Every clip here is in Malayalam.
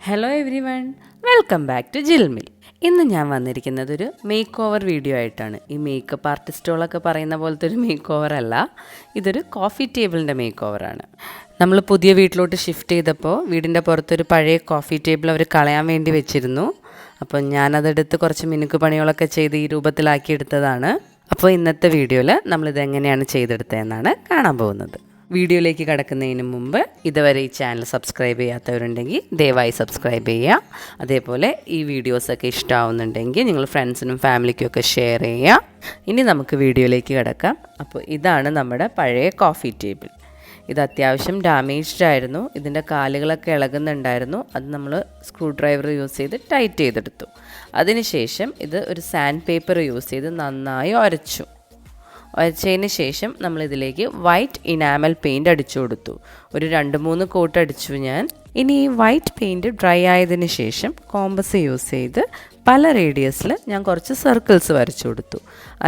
Hello everyone, welcome back to Jilmil. ഇന്ന് ഞാൻ വന്നിരിക്കുന്നത് ഒരു മേക്ക് ഓവർ വീഡിയോ ആയിട്ടാണ്. ഈ മേക്കപ്പ് ആർട്ടിസ്റ്റുകളൊക്കെ പറയുന്ന പോലത്തെ ഒരു മേക്ക് ഓവർ അല്ല, ഇതൊരു കോഫി ടേബിളിൻ്റെ മേക്ക് ഓവറാണ്. നമ്മൾ പുതിയ വീട്ടിലോട്ട് ഷിഫ്റ്റ് ചെയ്തപ്പോൾ വീടിൻ്റെ പുറത്തൊരു പഴയ കോഫി ടേബിൾ അവർ കളയാൻ വേണ്ടി വെച്ചിരുന്നു. അപ്പോൾ ഞാനതെടുത്ത് കുറച്ച് മിനുക്ക് പണികളൊക്കെ ചെയ്ത് ഈ രൂപത്തിലാക്കി എടുത്തതാണ്. അപ്പോൾ ഇന്നത്തെ വീഡിയോയിൽ നമ്മളിതെങ്ങനെയാണ് ചെയ്തെടുത്തതെന്നാണ് കാണാൻ പോകുന്നത്. വീഡിയോയിലേക്ക് കടക്കുന്നതിന് മുമ്പ് ഇതുവരെ ഈ ചാനൽ സബ്സ്ക്രൈബ് ചെയ്യാത്തവരുണ്ടെങ്കിൽ ദയവായി സബ്സ്ക്രൈബ് ചെയ്യുക. അതേപോലെ ഈ വീഡിയോസൊക്കെ ഇഷ്ടമാവുന്നുണ്ടെങ്കിൽ നിങ്ങൾ ഫ്രണ്ട്സിനും ഫാമിലിക്കും ഒക്കെ ഷെയർ ചെയ്യുക. ഇനി നമുക്ക് വീഡിയോയിലേക്ക് കിടക്കാം. അപ്പോൾ ഇതാണ് നമ്മുടെ പഴയ കോഫി ടേബിൾ. ഇത് അത്യാവശ്യം ഡാമേജ്ഡ് ആയിരുന്നു. ഇതിൻ്റെ കാലുകളൊക്കെ ഇളകുന്നുണ്ടായിരുന്നു. അത് നമ്മൾ സ്ക്രൂ ഡ്രൈവർ യൂസ് ചെയ്ത് ടൈറ്റ് ചെയ്തെടുത്തു. അതിനുശേഷം ഇത് ഒരു സാൻഡ് പേപ്പർ യൂസ് ചെയ്ത് നന്നായി ഉരച്ചതിന് ശേഷം നമ്മളിതിലേക്ക് വൈറ്റ് ഇനാമൽ പെയിൻറ്റ് അടിച്ചു കൊടുത്തു. ഒരു 2-3 കോട്ട് അടിച്ചു ഞാൻ. ഇനി ഈ വൈറ്റ് പെയിൻറ്റ് ഡ്രൈ ആയതിന് ശേഷം കോമ്പസ് യൂസ് ചെയ്ത് പല റേഡിയസിൽ ഞാൻ കുറച്ച് സർക്കിൾസ് വരച്ചു കൊടുത്തു.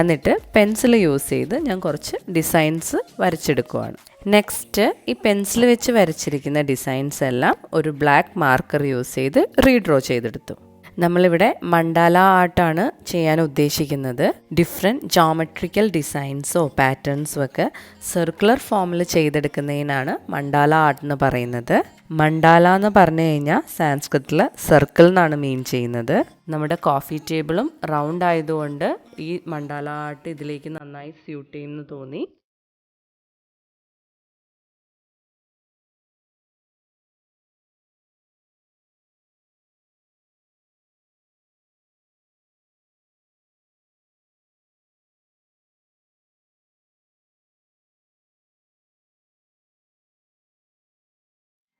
എന്നിട്ട് പെൻസിൽ യൂസ് ചെയ്ത് ഞാൻ കുറച്ച് ഡിസൈൻസ് വരച്ചെടുക്കുവാണ്. നെക്സ്റ്റ് ഈ പെൻസിൽ വെച്ച് വരച്ചിരിക്കുന്ന ഡിസൈൻസ് എല്ലാം ഒരു ബ്ലാക്ക് മാർക്കർ യൂസ് ചെയ്ത് റീഡ്രോ ചെയ്തെടുത്തു. നമ്മളിവിടെ മണ്ടാല ആർട്ടാണ് ചെയ്യാൻ ഉദ്ദേശിക്കുന്നത്. ഡിഫറെൻറ്റ് ജോമെട്രിക്കൽ ഡിസൈൻസോ പാറ്റേൺസോ ഒക്കെ സർക്കുലർ ഫോമിൽ ചെയ്തെടുക്കുന്നതിനാണ് മണ്ടാല ആർട്ട് എന്ന് പറയുന്നത്. മണ്ടാല എന്ന് പറഞ്ഞു കഴിഞ്ഞാൽ സാൻസ്ക്രിറ്റിൽ സർക്കിൾ എന്നാണ് മീൻ ചെയ്യുന്നത്. നമ്മുടെ കോഫി ടേബിളും റൗണ്ട് ആയതുകൊണ്ട് ഈ മണ്ടാല ആർട്ട് ഇതിലേക്ക് നന്നായി സ്യൂട്ട് ചെയ്യുമെന്ന് തോന്നി.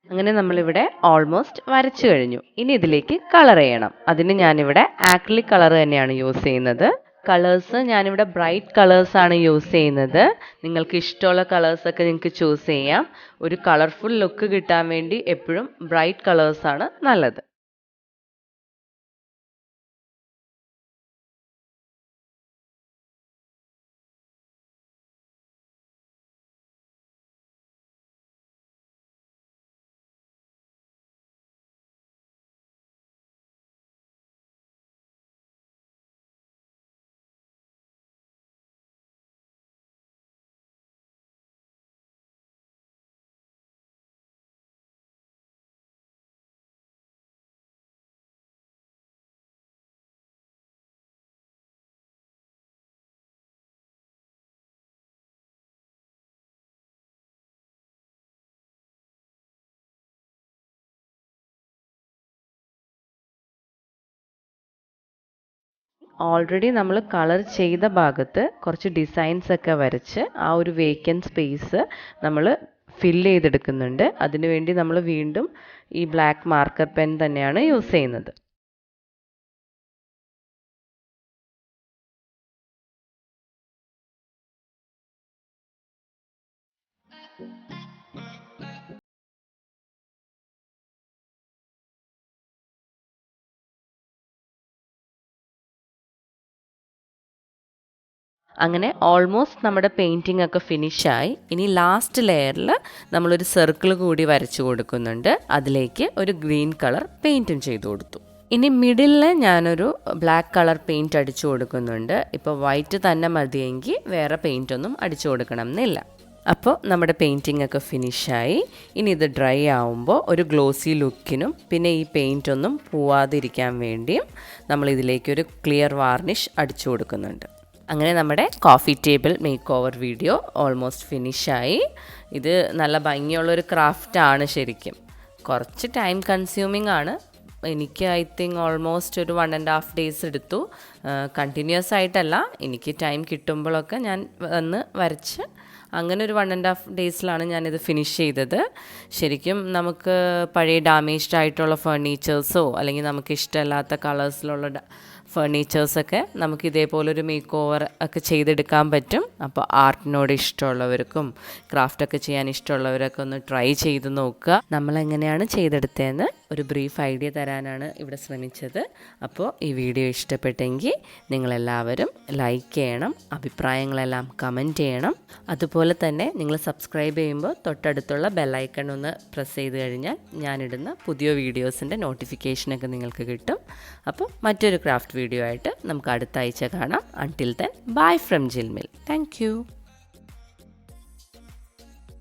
അങ്ങനെ നമ്മളിവിടെ ഓൾമോസ്റ്റ് വരച്ചു കഴിഞ്ഞു. ഇനി ഇതിലേക്ക് കളർ ചെയ്യണം. അതിന് ഞാനിവിടെ ആക്രിലിക് കളർ തന്നെയാണ് യൂസ് ചെയ്യുന്നത്. കളേഴ്സ് ഞാനിവിടെ ബ്രൈറ്റ് കളേഴ്സാണ് യൂസ് ചെയ്യുന്നത്. നിങ്ങൾക്ക് ഇഷ്ടമുള്ള കളേഴ്സൊക്കെ നിങ്ങൾക്ക് ചൂസ് ചെയ്യാം. ഒരു കളർഫുൾ ലുക്ക് കിട്ടാൻ വേണ്ടി എപ്പോഴും ബ്രൈറ്റ് കളേഴ്സാണ് നല്ലത്. ഓൾറെഡി നമ്മൾ കളർ ചെയ്ത ഭാഗത്ത് കുറച്ച് ഡിസൈൻസ് ഒക്കെ വരച്ച് ആ ഒരു വേക്കൻറ്റ് സ്പേസ് നമ്മൾ ഫില്ല് ചെയ്തെടുക്കുന്നുണ്ട്. അതിനുവേണ്ടി നമ്മൾ വീണ്ടും ഈ ബ്ലാക്ക് മാർക്കർ പെൻ തന്നെയാണ് യൂസ് ചെയ്യുന്നത്. അങ്ങനെ ഓൾമോസ്റ്റ് നമ്മുടെ പെയിൻറ്റിംഗ് ഒക്കെ ഫിനിഷായി. ഇനി ലാസ്റ്റ് ലെയറിൽ നമ്മളൊരു സർക്കിൾ കൂടി വരച്ചു കൊടുക്കുന്നുണ്ട്. അതിലേക്ക് ഒരു ഗ്രീൻ കളർ പെയിൻറ്റും ചെയ്തു കൊടുത്തു. ഇനി മിഡിലിൽ ഞാനൊരു ബ്ലാക്ക് കളർ പെയിൻറ്റ് അടിച്ചു കൊടുക്കുന്നുണ്ട്. ഇപ്പോൾ വൈറ്റ് തന്നെ മതിയെങ്കിൽ വേറെ പെയിൻറ്റൊന്നും അടിച്ചു കൊടുക്കണം എന്നില്ല. അപ്പോൾ നമ്മുടെ പെയിൻറ്റിംഗ് ഒക്കെ ഫിനിഷായി. ഇനി ഇത് ഡ്രൈ ആവുമ്പോൾ ഒരു ഗ്ലോസി ലുക്കിനും പിന്നെ ഈ പെയിൻറ്റൊന്നും പോവാതിരിക്കാൻ വേണ്ടിയും നമ്മളിതിലേക്കൊരു ക്ലിയർ വാർണിഷ് അടിച്ചു കൊടുക്കുന്നുണ്ട്. അങ്ങനെ നമ്മുടെ coffee table makeover video almost ഫിനിഷായി. ഇത് നല്ല ഭംഗിയുള്ളൊരു ക്രാഫ്റ്റാണ്. ശരിക്കും കുറച്ച് ടൈം കൺസ്യൂമിംഗ് ആണ്. എനിക്ക് ഐ തിങ്ക് ഓൾമോസ്റ്റ് ഒരു 1.5 days എടുത്തു. കണ്ടിന്യൂസ് ആയിട്ടല്ല, എനിക്ക് ടൈം കിട്ടുമ്പോഴൊക്കെ ഞാൻ വന്ന് വരച്ച് അങ്ങനെ ഒരു 1.5 daysലാണ് ഞാനിത് ഫിനിഷ് ചെയ്തത്. ശരിക്കും നമുക്ക് പഴയ ഡാമേജ്ഡ് ആയിട്ടുള്ള ഫർണിച്ചേഴ്സോ അല്ലെങ്കിൽ നമുക്ക് ഇഷ്ടമല്ലാത്ത കളേഴ്സിലുള്ള ഫർണിച്ചേഴ്സൊക്കെ നമുക്ക് ഇതേപോലൊരു മേക്ക് ഓവർ ഒക്കെ ചെയ്തെടുക്കാൻ പറ്റും. അപ്പോൾ ആർട്ടിനോട് ഇഷ്ടമുള്ളവർക്കും ക്രാഫ്റ്റൊക്കെ ചെയ്യാൻ ഇഷ്ടമുള്ളവരൊക്കെ ഒന്ന് ട്രൈ ചെയ്ത് നോക്കുക. നമ്മളെങ്ങനെയാണ് ചെയ്തെടുത്തതെന്ന് ഒരു ബ്രീഫ് ഐഡിയ തരാനാണ് ഇവിടെ ശ്രമിച്ചത്. അപ്പോൾ ഈ വീഡിയോ ഇഷ്ടപ്പെട്ടെങ്കിൽ നിങ്ങളെല്ലാവരും ലൈക്ക് ചെയ്യണം, അഭിപ്രായങ്ങളെല്ലാം കമൻറ്റ് ചെയ്യണം. അതുപോലെ തന്നെ നിങ്ങൾ സബ്സ്ക്രൈബ് ചെയ്യുമ്പോൾ തൊട്ടടുത്തുള്ള ബെല്ലൈക്കൺ ഒന്ന് പ്രസ് ചെയ്ത് കഴിഞ്ഞാൽ ഞാനിടുന്ന പുതിയ വീഡിയോസിൻ്റെ നോട്ടിഫിക്കേഷനൊക്കെ നിങ്ങൾക്ക് കിട്ടും. അപ്പോൾ മറ്റൊരു ക്രാഫ്റ്റ് വീഡിയോ ആയിട്ട് നമുക്ക് അടുത്ത ആഴ്ച കാണാം. Until then bye from ജിൽമിൽ. Thank you.